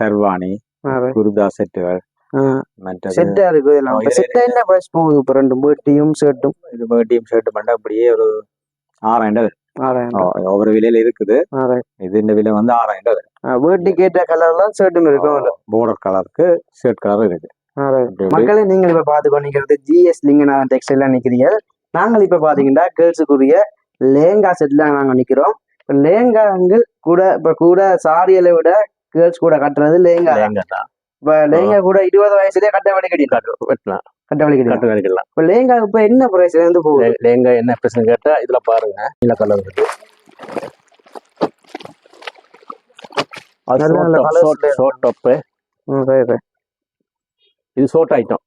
சர்வாணி குருதா செட்டுகள் செட்டா இருக்கு இதெல்லாம் செட்டா என்ன பிரைஸ் போகுது இப்போ ரெண்டு வேட்டியும் ஷர்ட்டும் இது வேட்டியும் ஷர்ட் பண்ணா அப்படியே ஒரு 6000 ஒவ்வொரு விலையில இருக்குது இது இந்த விலை வந்து 6000 வேட்டி கேட்ட கலர்லாம் ஷர்ட்டும் இருக்கும் border கலருக்கு ஷர்ட் கலர் இருக்கு மக்களே நீங்கள் இப்ப பாத்துக்கொண்டிருக்கிறது ஜிஎஸ் லிங்கநாதன் டெக்ஸ்டைல் நிக்கிறீங்க நாங்கள் இப்ப பாத்தீங்கன்னா கேர்ள்ஸுக்குரிய லேங்கா செட்ல நாங்க நிக்கிறோம் லேங்காங்கள் கூட சாரிகளை விட கேர்ள்ஸ் கூட கட்டுறது லேங்கா தான் இப்ப லேங்கா கூட 20 வயசுலயே கட்டவழி வெட்டலாம் கட்டவழி கட்டிக்கலாம் இப்ப லேங்கா இப்ப என்ன பிரைஸ்ல இருந்து போகுது லேங்கா என்ன பிரச்சனை கேட்டா இதுல பாருங்க நீல கலர் இருக்கு ஷார்ட் டாப் இது ஷார்ட் ஐட்டம்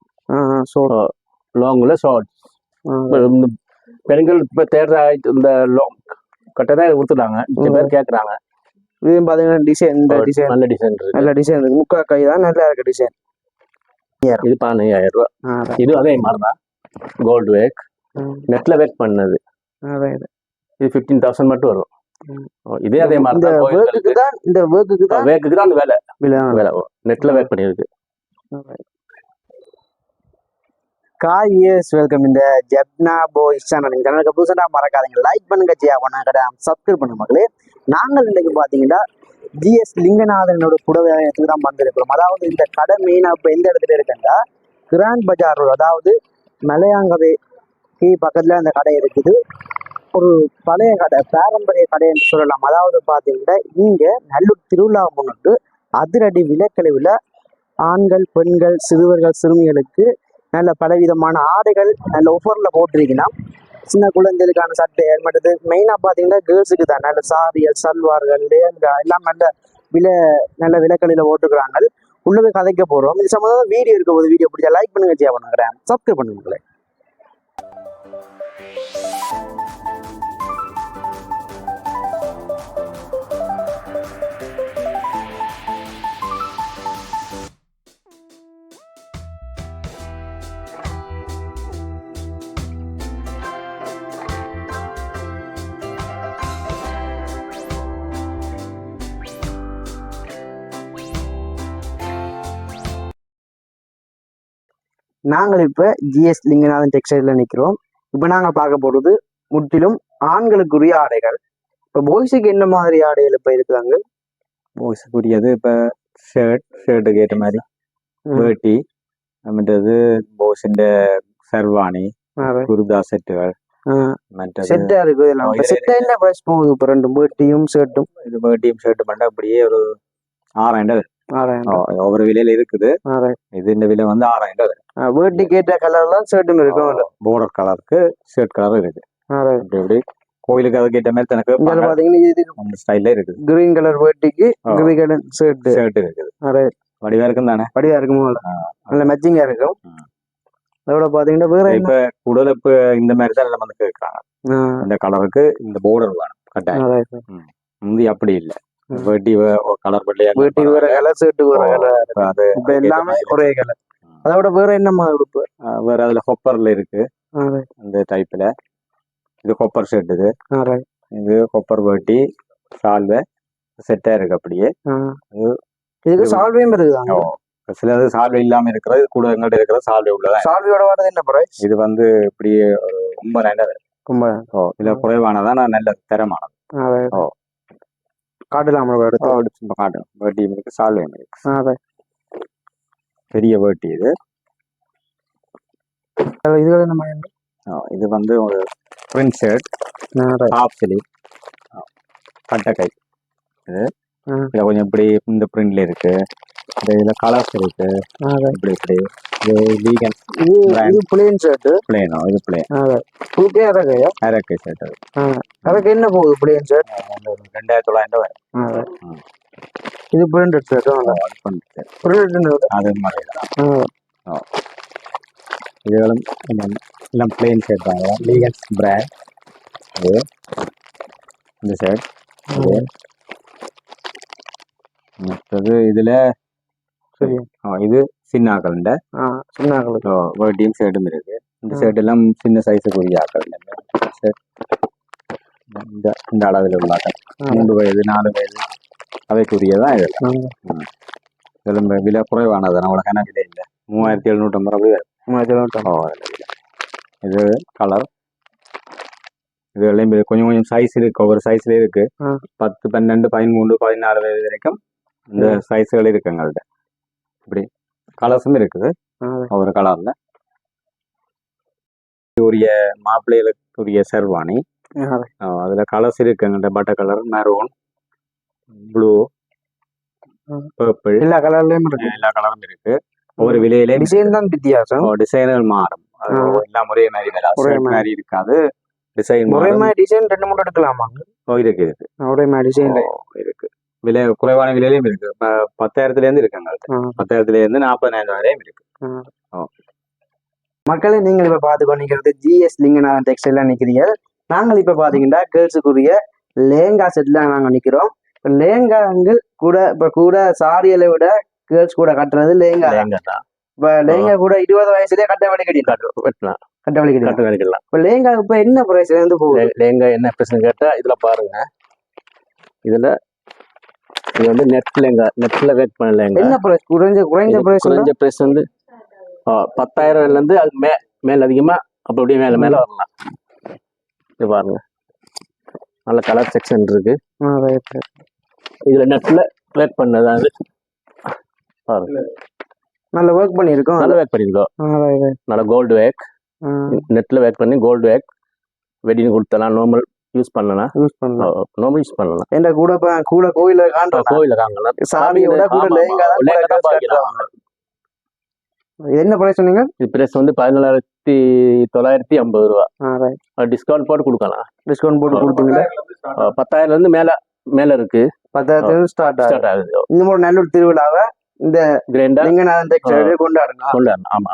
லாங்ல ஷார்ட் பெண்கள் இப்ப தேடுற இந்த லாங் கட்டதான் கொடுத்துட்டாங்க சில பேர் கேட்கறாங்க இது பாத்தீங்கன்னா டிசைன் இந்த டிசைன் நல்ல டிசைன் இருக்கு நல்ல டிசைன் இருக்கு முக்கா கை தான் நல்லா இருக்கு டிசைன் இது 15000 ரூபாய் இது அதே மாதிரிதான் கோல்டு வேக் நெட்ல வேக் பண்ணது இது 15000 மட்டும் வரும் இதே அதே மாதிரி தான் இந்த வேக்குக்கு தான் அந்த வேலை நெட்ல வேக் பண்ணிருக்கு காய்ஸ் வெல்கம் இந்த ஜப்னா பாய்ஸ் சேனல் சேனலுக்கு புதுசாக மறக்காதீங்க லைக் பண்ணுங்க ஜியா பண்ண சப்ஸ்கிரைப் பண்ணுங்க மக்களே நாங்கள் இன்னைக்கு பார்த்தீங்கன்னா ஜிஎஸ் லிங்கநாதனோட புடவையத்துக்கு தான் வந்திருக்கிறோம் அதாவது இந்த கடை மெயினாக இப்போ எந்த இடத்துல இருக்குன்னா கிராண்ட் பஜார் ரோடு அதாவது மலையாங்கவைக்கு பக்கத்தில் அந்த கடை இருக்குது ஒரு பழைய கடை பாரம்பரிய கடை என்று சொல்லலாம் அதாவது பார்த்தீங்கன்னா இங்கே நல்லூர் திருவிழா முன்னிட்டு அதிரடி விலைக்கழிவில் ஆண்கள் பெண்கள் சிறுவர்கள் சிறுமிகளுக்கு நல்ல பலவிதமான ஆடைகள் நல்ல ஒஃபரில் போட்டிருக்கீங்கன்னா சின்ன குழந்தைகளுக்கான சட்டைகள் மற்றது மெயினாக பார்த்தீங்கன்னா கேர்ள்ஸுக்கு தான் நல்ல சாரியல் சல்வார்கள் லேங்கா எல்லாம் நல்ல விலைக்கழியில் போட்டுக்கிறாங்க உள்ளவே கதைக்க போகிறோம் இது சம்மந்தம் வீடியோ இருக்க போது வீடியோ பிடிச்சா லைக் பண்ணுங்க ஜியா பண்ணுறேன் சப்ஸ்கிரைப் பண்ணுங்களேன் நாங்கள் இப்போ ஜிஎஸ் லிங்கநாதன் டெக்ஸ்டைலில் நிற்கிறோம் இப்போ நாங்கள் பார்க்க போகிறது முற்றிலும் ஆண்களுக்குரிய ஆடைகள் இப்போ பாய்ஸுக்கு என்ன மாதிரி ஆடைகள் இப்போ இருக்குதாங்க பாய்ஸுக்குரியது இப்போ ஷர்ட்டுக்கு ஏற்ற மாதிரி வேட்டி மற்றது பாய்ஸின் சர்வாணி குருதா செட்டுகள் செட்டா இருக்கு இதெல்லாம் செட்டா என்ன பிரைஸ் போகுது இப்போ ரெண்டு வேட்டியும் ஷர்ட்டும் இது வேட்டியும் ஷர்ட் பண்ணா அப்படியே ஒரு 6000 ஒவ்வொரு விலையில இருக்குது இது இந்த விலை வந்து 6000 வேட்டி கேட்ட கலர்லாம் ஷர்ட்டும் இருக்கும் border கலருக்கு ஷர்ட் கலர் இருக்கு இப்படி கோயிலுக்கு அதை கேட்ட மாதிரி எனக்கு பாத்தீங்கன்னா ஸ்டைல்ல இருக்கு கிரீன் கலர் வேட்டிக்கு கிரீன் கலர் ஷர்ட் இருக்குது வடிவா இருக்கும் தானே வடிவா இருக்கும் நல்ல மேட்சிங்கா இருக்கும் அதோட பாத்தீங்கன்னா வேற இப்ப கூடுதல் இப்ப இந்த மாதிரி தான் எல்லாம் வந்து கேட்கறாங்க இந்த கலருக்கு இந்த border வேணும் கட்டாயம் முந்தி அப்படி இல்லை வேட்டி கலர் வேட்டி வேற கலர் ஷர்ட் வேற கலர் அது இப்ப எல்லாமே ஒரே கலர் அதோட வேற என்ன மாதிரி உடுப்பு வேற அதுல கொப்பர்ல இருக்கு அந்த டைப்ல இது கொப்பர் ஷர்ட் இது கொப்பர் வேட்டி சால்வை செட்டா இருக்கு அப்படியே இதுக்கு சால்வையும் இருக்குதாங்க சிலது சால்வை இல்லாம இருக்கிறது கூட எங்கிட்ட இருக்கிற சால்வை உள்ளதான் சால்வையோட வரது என்ன பிரைஸ் இது வந்து இப்படி 9000 இதுல குறைவானதான் நல்ல தரமானது காட்டலாம் காட்டும் வேட்டி இருக்கு சால்வை இருக்கு பெரிய வேட்டி இது இது வந்து ஒரு பிரிண்ட் ஷர்ட் ஹாஃப் ஸ்லீவ் கட்டக்கை இது இதுல கொஞ்சம் இப்படி இந்த பிரிண்ட்ல இருக்கு இதுல கலர்ஸ் இருக்கு இப்படி இப்படி இது பிளேன் ஷர்ட் பிளேனோ இது பிளேன் அரக்கை ஷர்ட் அரக்கை என்ன போகுது பிளேன் ஷர்ட் 2900 வரும் இது பிரிண்டட் ஷர்ட் அது மாதிரி இதுகளும் எல்லாம் பிளேன் ஷர்ட் தான் லீகன்ஸ் பிராண்ட் இது இந்த ஷர்ட் மற்றது இதுல இது சின்ன ஆக்கள்ண்ட வேட்டியும் ஷர்ட்டும் இருக்கு இந்த ஷர்ட் எல்லாம் சின்ன சைஸுக்கு உரிய ஆக்கள் இந்த அளவில் உள்ள ஆக்கள் 3 வயது 4 வயது அவைக்குரியதான் இதெல்லாம். இதில் விலை குறைவானது, நம்மளோட கன விலை இல்லை. 3750 ரூபாய் வரும். 3750. இது கலர். இது எல்லாம் கொஞ்சம் கொஞ்சம் சைஸ் இருக்கு, ஒவ்வொரு சைஸ்ல இருக்கு. 10, 12, 13, 14 வயது வரைக்கும் இந்த சைஸ்கள் இருக்கு எங்கள்கிட்ட. இப்படி கலர்ஸும் இருக்குது ஒவ்வொரு கலர்ல. உரிய மாப்பிள்ளைகளுக்குரிய ஷெர்வானி, அதுல கலர்ஸ் இருக்கு எங்கள்கிட்ட. Butter colour, maroon, blue, purple, எல்லா கலர்லயும் இருக்கு. எல்லா கலரும் இருக்கு. ஒவ்வொரு விலையிலே டிசைன் தான் வித்தியாசம். டிசைன்கள் மாறும். எல்லாம் ஒரே மாதிரி இருக்காது. டிசைன் ஒரே மாதிரி டிசைன் 2-3 எடுக்கலாமா? இருக்கு ஒரே மாதிரி டிசைன் இருக்கு. விலை குறைவான விலையிலும் இருக்கு. 10,000 இருந்து இருக்கு எங்கள்கிட்ட. 10,000 இருந்து 40,000 வரையும் இருக்கு. மக்களை நீங்கள் இப்ப பார்த்து கொண்டிருக்கிறது GS லிங்கநாதன் டெக்ஸ்டைல நிக்கிறீங்க. நாங்கள் இப்ப பாத்தீங்கன்னா கேர்ள்ஸுக்குரிய லேங்கா செட்ல நாங்க நிக்கிறோம். இப்ப லேங்காங்கள் கூட சாரிகளை விட கேர்ள்ஸ் கூட கட்டுறது லேங்கா தான். இப்ப லேங்கா கூட 20 வயசுலயே கட்டவழி கட்டிடலாம். இப்ப லேங்கா இப்ப என்ன பிரைஸ்ல இருந்து போகுது? லேங்கா என்ன பிரைஸ் கேட்டா இதுல பாருங்க. இதுல இது வந்து நெட்ல வேட் பண்ண லேங்கா. என்ன பிரைஸ்? குறைஞ்ச பிரைஸ் வந்து 10,000 இருந்து அது மேல அதிகமா அப்படியே மேல வரலாம். இது பாருங்க, நல்ல கலர் செக்ஷன் இருக்கு. இதுல நெட்ல வேட் பண்ணது அது பாருங்க, நல்ல ஒர்க் பண்ணிருக்கோம். நல்ல கோல்டு வேக். நெட்ல வேக் பண்ணி கோல்டு வேக் வெட்டிங் கொடுத்தலாம். நார்மல் யூஸ் பண்ணலாம். நார்மல் யூஸ் பண்ணலாம். என்ன கூட கோயில காங்கலாம். சாரியை விட கூட லேங்கா தான். என்ன பிரைஸ் சொன்னீங்க? இது பிரைஸ் வந்து 14,950 ரூபா. டிஸ்கவுண்ட் போட்டு கொடுக்கலாம். டிஸ்கவுண்ட் போட்டு கொடுத்தீங்களா? 10,000 இருந்து மேல இருக்கு. 10,000 ஸ்டார்ட் ஆகுது. இந்த ஒரு நல்ல திருவிழாவை இந்த லிங்கநாதன் டெக்ஸ்டைல் கொண்டாடலாம். ஆமா.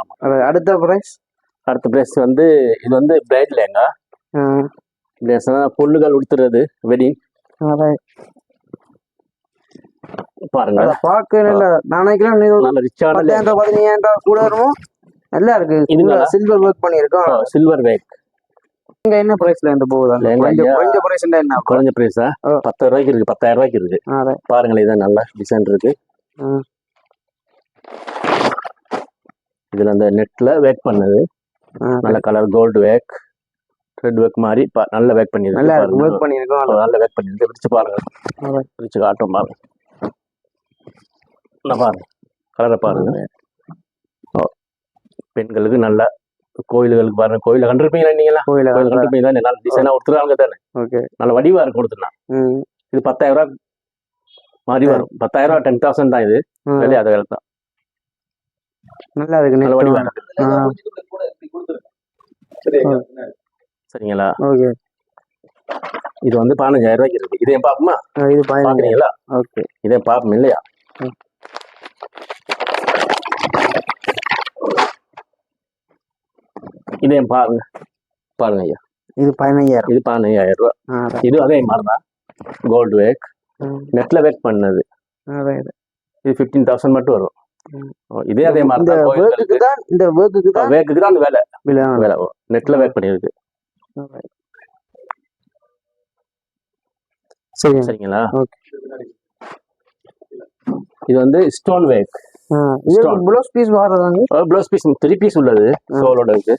அடுத்த பிரைஸ் வந்து இது வந்து பிரைட் லேங்கா. பொண்ணுகள் உடுத்துறது வெட்டிங் பாருங்க. கூட இருக்கும். நல்லா இருக்கு. சில்வர் ஒர்க் பண்ணிருக்கோம். Silver wake. என்ன பிரைஸ்ல இருந்து போகுது? குறைஞ்ச பிரைஸ் என்ன? குறைஞ்ச பிரைஸா 10 ரூபாய்க்கு இருக்கு. 10,000 ரூபாய்க்கு இருக்கு. பாருங்களேன், இதான் நல்ல டிசைன் இருக்கு. இதுல அந்த நெட்ல வேக் பண்ணது நல்ல colour gold work, red work மாதிரி நல்ல வேக் பண்ணிருக்கு. நல்ல வேக் பண்ணிருக்கு. பிடிச்சு பாருங்க, பிடிச்சு காட்டும் பாருங்க. பாருங்க கலரை பாருங்க. பெண்களுக்கு நல்ல கோயில்களுக்கு பாருங்க. கோயில கண்டிருப்பீங்களா? நீங்களா கோயில கண்டிருப்பீங்க தானே? நல்ல டிசைனா ஒருத்தருவாங்க தானே? நல்ல வடிவா இருக்கு கொடுத்துனா. இது 10,000 ரூபாய் மாதிரி வரும். 10,000 10,000 தான் இது. வெளியே அதை தான் நல்லா இருக்கு. நல்ல வடிவா இருக்கு. சரிங்களா? இது வந்து 15,000 ரூபாய்க்கு இருக்கு. இதே பாப்போமா? இது பாக்குறீங்களா? இதே பாப்போம் இல்லையா? இதே பாருங்க ஐயா. இது 15,000. இது 15,000 ரூபாய். இது அதே மாதிரிதான் கோல்டு வேக், நெட்ல வேக் பண்ணது. இது 15,000 மட்டும் வரும். இதே அதே மாதிரி தான் வேக்குக்கு தான் அந்த வேலை நெட்ல வேக் பண்ணிருக்கு. சரிங்களா? இது வந்து ஸ்டோன் வேக். ப்ளவுஸ் பீஸ் வரதாங்க. ப்ளவுஸ் பீஸ் 3 பீஸ் உள்ளது. சோலோட இருக்கு.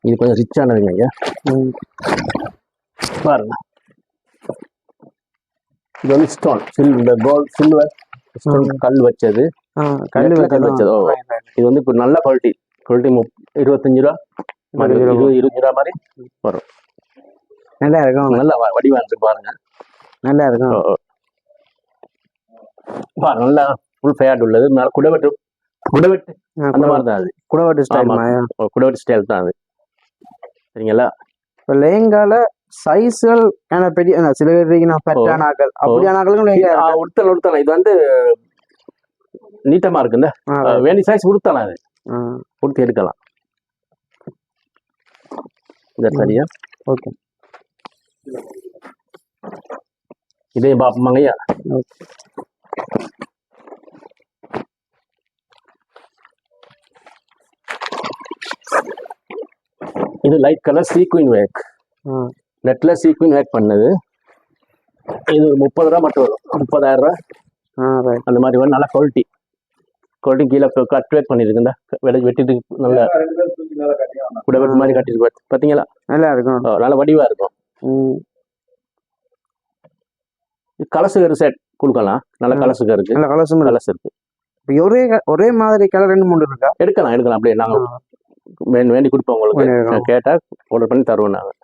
இது கொஞ்சம் ரிச்சானதுங்க ஐயா. பாருங்க, இது வந்து ஸ்டோன் சில்வர் ஸ்டோன் கல் வச்சது. கல் வச்சது. இது வந்து இப்போ நல்ல குவாலிட்டி 25 ரூபா 20 ரூபா மாதிரி வரும். நல்லா இருக்கும். நல்ல வடிவா இருக்கு பாருங்க. நல்லா இருக்கும். நல்லா ஃபுல் ஃபேட் உள்ளது. குடவெட்டு அந்த மாதிரி தான் அது. குடவெட்டு ஸ்டைல் தான் அது. சரிங்களா? இப்போ லேங்கால சைஸ்கள் பெரிய சில பேர் பெட்டானாக்கள் அப்படியானாக்களுக்கும் உடுத்தலாம். இது வந்து நீட்டமா இருக்குல்ல, வேணி சைஸ் உடுத்தலாம். அது உடுத்தி எடுக்கலாம். சரியா? ஓகே. இதே பாப்பமாங்கய்யா. இது இது லைட் கலர் சீக்வின் வேக், நெட்ல சீக்வின் வேக் பண்ணது. இது ஒரு 30 ரூபா மட்டும் வரும், 30,000 ரூபா அந்த மாதிரி வரும். நல்லா குவாலிட்டி கீழே கட் வேக் பண்ணிருக்கு. வெட்டிட்டு நல்ல கூட வெட்டு மாதிரி கட்டிருக்கு பார்த்தீங்களா, நல்லா இருக்கும், நல்ல வடிவா இருக்கும். கலசுகர் செட் கொடுக்கலாம், நல்ல கலசுகர் இருக்கு, நல்ல கலசு இருக்கு. ஒரே மாதிரி கலர் 2-3 இருக்கா? எடுக்கலாம் அப்படியே நாங்கள் வேண்டி கொடுப்போம் உங்களுக்கு, கேட்டா ஆர்டர் பண்ணி தருவோம் நாங்கள்.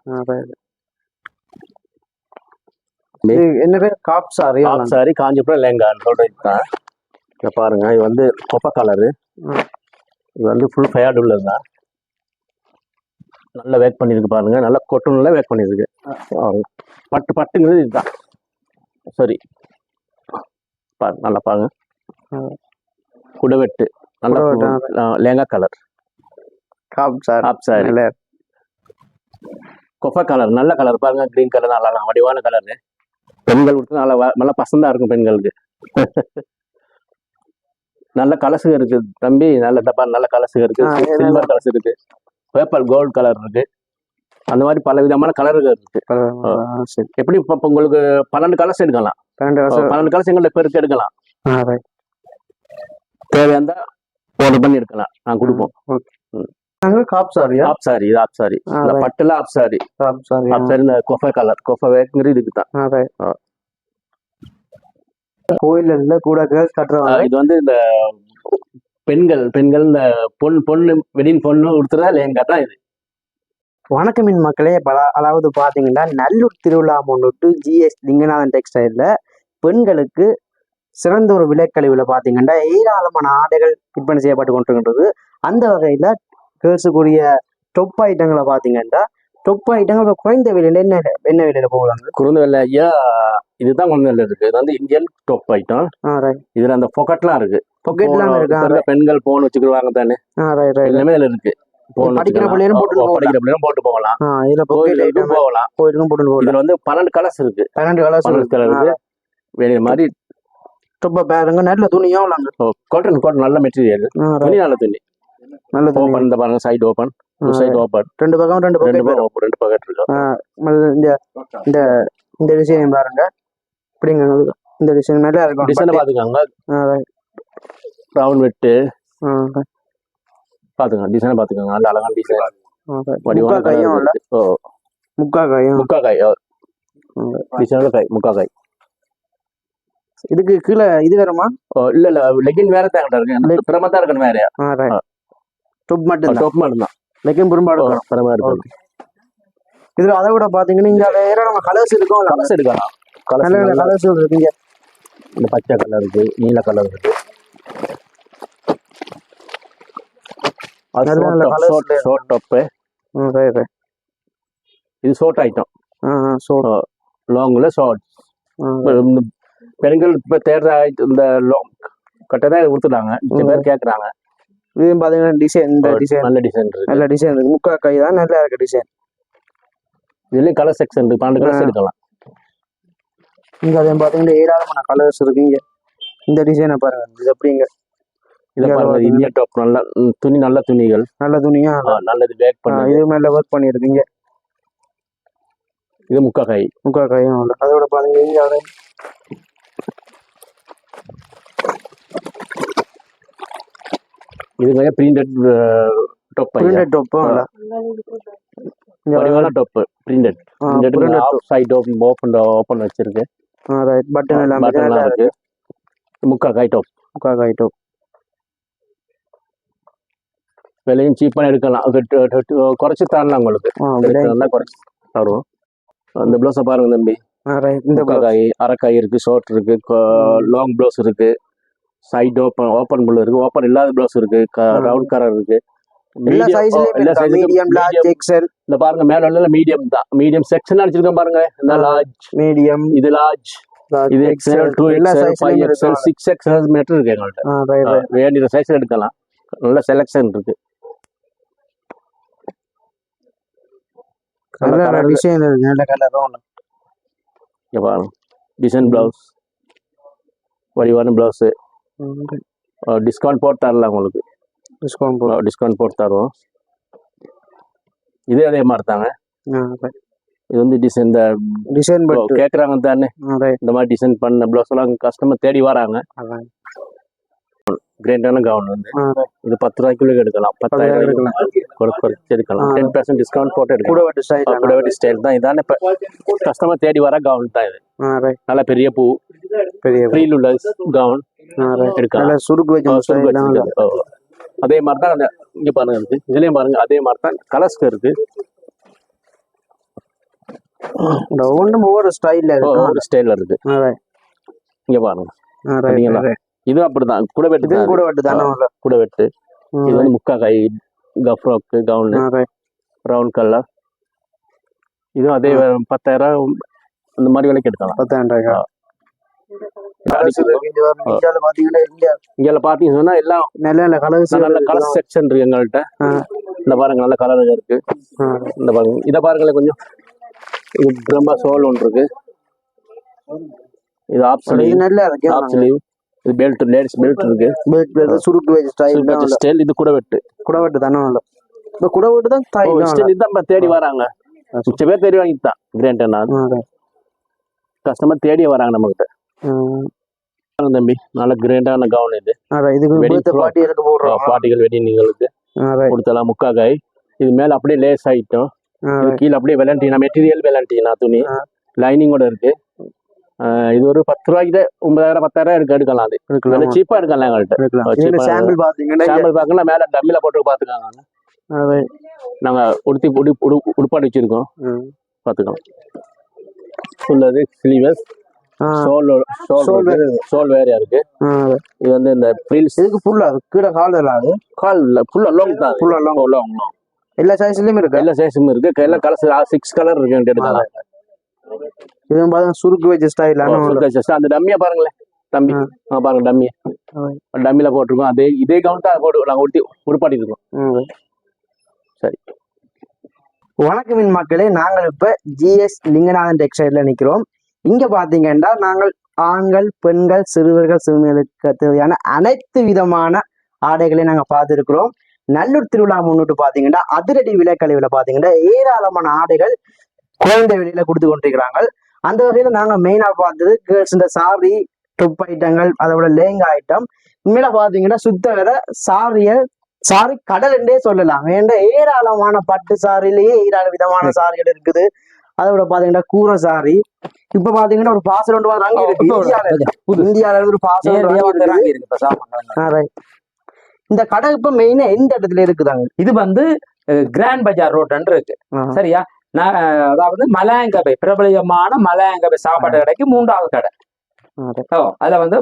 என்ன பேர்? காப் சாரி காஞ்சிபுரம் லேங்கான்னு சொல்றது தான். இங்க பாருங்க, இது வந்து கொப்பை கலரு, இது வந்து ஃபுல் ஃபயர்டு உள்ளது தான். நல்லா வேக் பண்ணியிருக்கு பாருங்க, நல்லா கொட்டனில் வேக் பண்ணியிருக்கு. பட்டுங்கிறது இதுதான். சரி பாருங்க, நல்லா பாருங்க, குடவெட்டு நல்லா லேங்கா கலர், காப் சாரி கொப்பை கலர், நல்ல கலர் பாருங்க, கிரீன் கலர் நல்லா வடிவான கலரு. பெண்கள் கொடுத்து நல்லா பசந்தா இருக்கும் பெண்களுக்கு. நல்ல கலசு இருக்கு தம்பி, நல்ல கலசு இருக்கு, சில்வர் கலசு இருக்கு, பேப்பர் கோல்டு கலர் இருக்கு, அந்த மாதிரி பல விதமான கலர்கள் இருக்கு. எப்படி இப்போ உங்களுக்கு 12 கலர்ஸ் எடுக்கலாம், 12 கலர்ஸ் எங்கள்ட்ட பேருக்கு எடுக்கலாம். தேவையாந்தா ஆர்டர் பண்ணி எடுக்கலாம், நான் கொடுப்போம். காப் சாரி பட்டுல ஆப் சாரி இந்த கொஃபை கலர், கொஃபை வேக்ங்கிறது இதுக்கு தான். கோயில்ல கூட கேர்ள்ஸ் கட்டுறாங்க. இது வந்து இந்த பெண்கள் இந்த பொண்ணு வெடின் பொண்ணு உடுத்துறா லேங்கா தான் இது. வணக்கம் மின் மக்களே, அதாவது பாத்தீங்கன்னா நல்லூர் திருவிழா முன்னிட்டு GS லிங்கநாதன் டெக்ஸ்டைல்ல பெண்களுக்கு சிறந்த ஒரு விலைக்கழிவுல பாத்தீங்கன்னா ஏராளமான ஆடைகள் விற்பனை செய்யப்பட்டு கொண்டிருக்கின்றது. அந்த வகையில கேர்ள்ஸுக்குரிய டொப் ஐட்டங்களை பாத்தீங்கன்னா குறைந்த விலையில என்ன விலையில போகுதாங்க? குறைந்த விலை ஐயா, இதுதான் கொஞ்சம் விலை இருக்கு. இது வந்து இந்தியன் டொப் ஐட்டம். இதுல அந்த பொக்கெட்லாம் இருக்கு, பெண்கள் போன் வச்சுக்கிடுவாங்க தானே, எல்லாமே இதுல இருக்கு. படிக்கிற பிள்ளைகளும் போட்டு போகலாம், கோயிலுக்கும் போகலாம். இதுல வந்து 12 கலர்ஸ் இருக்கு, 12 கலர் இருக்கு. வேற மாதிரி ரொம்ப பாருங்க, நல்ல துணியும் காட்டன் நல்ல மெட்டீரியல், துணி நல்ல துணி. ஓபன் இந்த பாருங்க, சைடு ஓபன், சைடு ஓபன், ரெண்டு பக்கெட் இருக்கு. இந்த டிசைன் பாருங்க, இப்படிங்க இந்த டிசைன் நல்லா இருக்கும். டிசைன் பாத்துக்கோங்க, ரவுண்ட் வெட்டு பாத்துங்க, டிசைன் பாத்துக்கோங்க, நல்ல அழகான டிசைன். முக்காக்காய் டிசைனோட காய், முக்காக்காய். இதுக்கு கீழே இது வேறமா? இல்ல லெகின் வேற தான் இருக்கு, பிரமத்தா இருக்கணும் வேறையா. டொப் மட்டும் தான், லெகின் புறம்பாடு பிரமா இருக்கு. இதுல அதை விட பாத்தீங்கன்னா இங்க ஏராளமான கலர்ஸ் இருக்கும், கலர்ஸ் எடுக்கலாம். கலர்ஸ் இருக்குங்க, இந்த பச்சை கலர் இருக்கு, நீல கலர் இருக்கு. ஷார்ட் டாப், இது ஷார்ட் ஐட்டம், லாங்ல ஷார்ட். பெண்கள் இப்ப தேர்ற இந்த லாங் கட்டதான் கொடுத்துட்டாங்க, பேர் கேட்கறாங்க. இது பாத்தீங்கன்னா டிசைன், இந்த டிசைன் நல்ல டிசைன் இருக்கு, முக்கா கை தான் நல்லா இருக்கு டிசைன். இதுலயும் கலர் செக்ஷன் இருக்கு, 12 கலர்ஸ் எடுக்கலாம். இங்க அதே பாத்தீங்கன்னா ஏராளமான கலர்ஸ் இருக்குங்க. இந்த டிசைனை பாருங்க, இது எப்படிங்க, இத பாருங்க, இந்தியன் டாப், நல்ல துணி, நல்ல துணிகள், நல்ல துணியா, நல்லது பேக் பண்ணி, இது மேல ஒர்க் பண்ணிருக்கீங்க. இது முக்காக்காயும் அதோட பாருங்க, இங்க இது printed top, top printed, half side open வச்சிருக்கு, பட்டன் எல்லாம் இருக்கு. முக்காக்காய் டாப் விலையும் சீப்பான எடுக்கலாம், குறைச்சி தரலாம் உங்களுக்கு, குறைச்சி தருவோம். அந்த பிளவுஸை பாருங்க தம்பி, இந்த அரைக்காய் இருக்கு, ஷார்ட் இருக்கு, லாங் பிளவுஸ் இருக்கு, சைடு ஓப்பன் புல் இருக்கு, ஓப்பன் இல்லாத பிளவுஸ் இருக்கு, ரவுண்ட் கலர் இருக்கு. இந்த பாருங்க, மேல மீடியம் தான், மீடியம் செக்ஷன் அடிச்சிருக்கேன் பாருங்க. இந்த லார்ஜ், மீடியம், இது லார்ஜ், இது XL, 2XL, 5XL, 6XL metre இருக்கு எங்கள்கிட்ட. வேண்டிய சைஸ் எடுக்கலாம், நல்ல செலக்ஷன் இருக்கு. டிசைன் பிளவுஸ், வடிவான பிளவுஸ், டிஸ்கவுண்ட் போட்டு தரலாம் உங்களுக்கு, டிஸ்கவுண்ட் போட்டு தருவோம். இது அதே மாதிரி தாங்க. இது வந்து டிசைன் டிசைன் கேட்குறாங்க தானே, இந்த மாதிரி டிசைன் பண்ண ப்ளவுஸ் எல்லாம் கஸ்டமர் தேடி வராங்க. கிராண்டான கவுன் வந்து இது 10 ரூபாய்க்குள்ள எடுக்கலாம், 10,000 எடுக்கலாம். 10% டிஸ்கவுண்ட் போட்டு எடுக்கலாம். குடவெட்டி ஸ்டைல் தான் இதான இப்ப கஸ்டமர் தேடி வர கவுன் தான் இது. நல்ல பெரிய பூ, பெரிய ஃப்ரீல் உள்ள கவுன் எடுக்கலாம். சுருக்கு வச்சு அதே மாதிரி தான் இங்க பாருங்க இருக்கு. இதுலயும் பாருங்க அதே மாதிரி தான் கலர்ஸ் இருக்கு. ஒவ்வொரு ஸ்டைல்ல இருக்கு. இங்க பாருங்க, இது அப்படிதான் குடவெட்டு குடவெட்டு. இது வந்து முக்கா கை கஃப்ராக்கு கவுன் ப்ரௌன் கலர். இதுவும் அதே 10,000 அந்த மாதிரி விலைக்கு எடுக்கலாம். 10,000 இங்க பாத்தீங்கன்னா எல்லாம் நல்ல கலர் செக்ஷன் இருக்கு எங்கள்கிட்ட. இந்த பாருங்க நல்ல கலர் இருக்கு. இந்த பாருங்க இத பாருங்களேன் கொஞ்சம். இது பிரம்மா சோல் ஒன்று இருக்கு. இது ஆப் ஸ்லீவ். இது பெல்ட், லேடிஸ் பெல்ட் இருக்கு. பெல்ட் சுருக்கு வெச்சு ஸ்டைல். இது குடவெட்டு தானே. இந்த குடவெட்டு தான் ஸ்டைல். இதான் தேடி வராங்க. மிச்ச பேர் தேடி வாங்கிட்டான் கிராண்டா. கஸ்டமர் தேடி வராங்க நம்ம கிட்ட. தம்பி நல்ல கிராண்டான கவுன் இது. பார்ட்டிகள் வெட்டிங்களுக்கு கொடுத்தலாம். முக்கா காய். இது மேல அப்படியே லேஸ் ஆயிட்டோம். கீழே அப்படியே வெலண்டினா மெட்டீரியல் வெலண்டினா துணி லைனிங்கோட இருக்கு. இது ஒரு 10 ரூபாய்க்கு 9,000 10,000 இருக்கு. எடுக்கலாம். அது சீப்பா எடுக்கலாம் எங்கள்கிட்ட. சாம்பிள் பாத்தீங்கன்னா மேல டம்மில போட்டு பாத்துக்காங்க. நாங்க உடுப்பாடி வச்சிருக்கோம், பாத்துக்கலாம். ஃபுல்லது ஸ்லீவஸ் சோல் வேறையா இருக்கு. இது வந்து இந்த ஃப்ரீல்ஸ் இதுக்கு ஃபுல்லா கீழே கால் ஃபுல்லா லாங் தான். ஃபுல்லா லாங் எல்லா சைஸ்லயும் இருக்கு. எல்லா சைஸும் இருக்கு. எல்லா கலர்ஸ் 6 கலர் இருக்கு எடுக்கலாம். இது பாருங்க சுருக்கு வச்ச ஸ்டைல். அந்த டம்மியா பாருங்களேன் தம்பி. பாருங்க டம்மியா டம்மில போட்டிருக்கோம். இதே கவுண்ட் தான் போட்டு நாங்க உடுப்பாட்டி இருக்கோம். சரி, வணக்கம் மக்களே. நாங்கள் இப்ப GS லிங்கநாதன் டெக்ஸ்டைல்ல நிக்கிறோம். இங்க பாத்தீங்கன்னா நாங்கள் ஆண்கள், பெண்கள், சிறுவர்கள், சிறுமிகளுக்கு தேவையான அனைத்து விதமான ஆடைகளை நாங்க பார்த்துருக்கிறோம். நல்லூர் திருவிழா முன்னிட்டு பாத்தீங்கன்னா அதிரடி விலைக்கழிவுல பாத்தீங்கன்னா ஏராளமான ஆடைகள் குறைந்த விலையில கொடுத்து கொண்டிருக்கிறாங்க. அந்த வகையில நாங்க மெயினா பார்த்தது கேர்ள்ஸ் இந்த சாரி, ட்ரிப் ஐட்டங்கள், அதோட லேங்கா ஐட்டம். உண்மையில பாத்தீங்கன்னா சுத்த வேற சாரி கடல் என்றே சொல்லலாம். ஏன்னா ஏராளமான பட்டு சாரிலேயே ஏராள விதமான சாரிகள் இருக்குது. அதோட பாத்தீங்கன்னா கூரை சாரி. இப்ப பாத்தீங்கன்னா ஒரு பாசல் ஒன்று வாங்கி இருக்கு. இந்தியால இருந்து ஒரு பாசல். இந்த கடை இப்ப மெயினா எந்த இடத்துல இருக்குதாங்க? இது வந்து கிராண்ட் பஜார் ரோட் இருக்கு. சரியா? அதாவது மலையங்கபை, பிரபலியமான மலையங்கபை சாப்பாடு கடைக்கு 3வது கடை. அதுல வந்து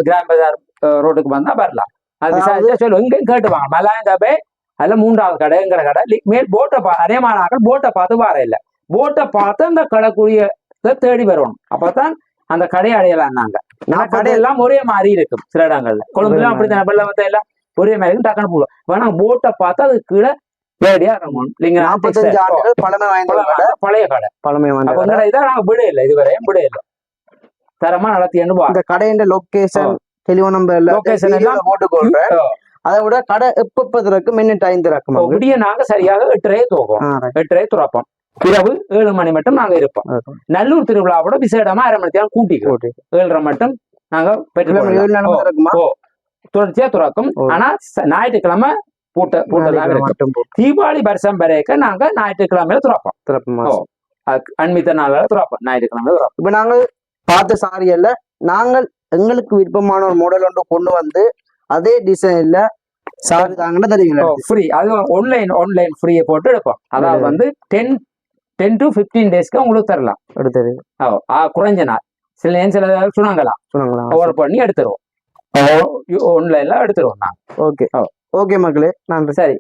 கிராண்ட் பஜார் ரோட்டுக்கு வந்தா வரலாம். அது சொல்லு இங்கேயும் கேட்டுவாங்க மலையங்கபை. அதுல 3வது கடைங்கிற கடை. மேல் போட்டை அரைமானாக்கள் போட்டை பார்த்து வர இல்லை. போட்டை பார்த்து அந்த கடைக்குரிய தேடி வரணும். அப்பதான் அந்த கடையை அடையலாம்னாங்க. கடையெல்லாம் ஒரே மாதிரி இருக்கும். சில இடங்கள்ல கொழும்புலாம் அப்படித்தான் வெள்ளவத்தை எல்லாம் ஒரே மாதிரி இருக்கும். டக்குனு போடுவோம். வேணா போட்டை பார்த்து அது கீழே வேடியா இருக்கும். 45 ஆண்டுகள் பழைய கடை. பழமை இதான் நாங்க விட இல்லை, இதுவரையும் விட இல்லை. தரமா நடத்தின்னு இந்த கடையின் லொகேஷன் டெலிஃபோன் நம்பர் லொகேஷன் எல்லாம் போட்டுக்கொள்றேன். அதை விட கடை எப்ப திறக்கும், என்ன டைம் திறக்கும்? அப்படியே நாங்க சரியாக 8:30 துவக்கம், 8:30 துறப்போம். இரவு 7 மணி மட்டும் நாங்க இருப்போம். நல்லூர் திருவிழாவோட விசேடமா 1/2 மணி நேரம் கூட்டி 7:30 மட்டும் நாங்க தொடர்ச்சியா துறக்கும். ஆனா ஞாயிற்றுக்கிழமை பூட்டதாக இருக்கும். தீபாவளி வருஷம் வரைக்கும் நாங்க ஞாயிற்றுக்கிழமையில துறப்போம். அன்மித்த நாளால துறப்போம், ஞாயிற்றுக்கிழமை துறப்போம். இப்ப நாங்கள் பார்த்த சாரியல்ல நாங்கள் எங்களுக்கு விருப்பமான ஒரு மாடல் ஒன்று கொண்டு வந்து அதே டிசைன்ல சாரி தாங்கன்னா தெரியுங்களா ஃப்ரீ. அது ஆன்லைன் ஃப்ரீயை போட்டு எடுப்போம். அதாவது வந்து 10 to 15 டேஸ்க்கு உங்களுக்கு தரலாம். குறைஞ்ச நாள் சில சுணங்கலாம் ஆர்டர் பண்ணி எடுத்துருவோம். ஆன்லைன்ல எடுத்துருவோம் நாங்க. ஓகே மக்களே, நன்றி. சரி.